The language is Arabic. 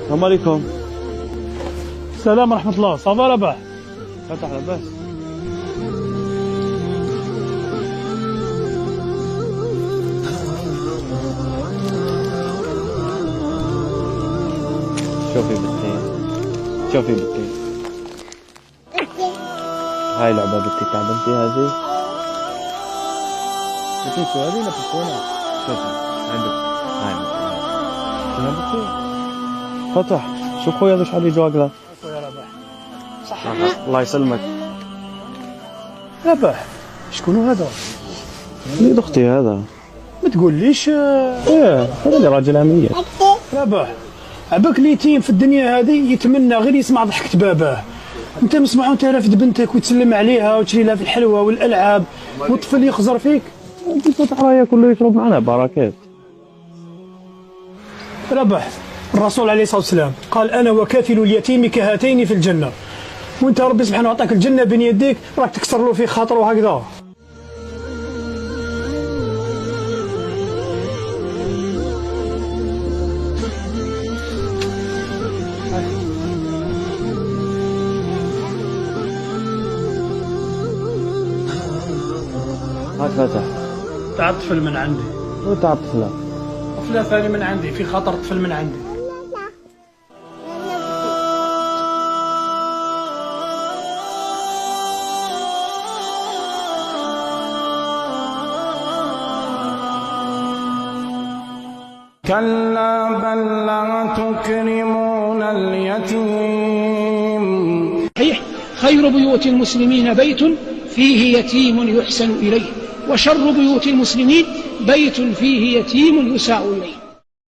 السلام عليكم. السلام ورحمة الله. صافا رباح؟ فتح لاباس. شوفي بنتي، شوفي بنتي، هاي لعبة بنتي تاع بنتي هذه. بنتي شو هذه لبسونا؟ شوفي عندك هاي شنو بنتي؟ فتح شو خويا هذا شحال يجوا هكذا؟ خويا رباح صح. الله يسلمك. رباح شكون هذا؟ وليد اختي هذا. ما تقوليش. ايه هذا اللي راجل عمية. رباح عباك اليتيم في الدنيا هذه يتمنى غير يسمع ضحكة باباه. انت مسمع وانت رافد بنتك وتسلم عليها وتشري لها في الحلوى والالعاب والطفل يخزر فيك. انت فتح رايه كله يشرب معنا بركات. رباح الرسول عليه الصلاة والسلام قال أنا وكافل اليتيم كهاتين في الجنة، وانت ربي سبحانه وتعالى الجنة بين يديك راك تكسر له في خاطره هكذا. هاك فتح. تاع الطفل من عندي. وتاع الطفلة. طفلة ثاني من عندي، في خاطر طفل من عندي. كلا بل لا تكرمون اليتيم. صحيح خير بيوت المسلمين بيت فيه يتيم يحسن إليه، وشر بيوت المسلمين بيت فيه يتيم يساء إليه.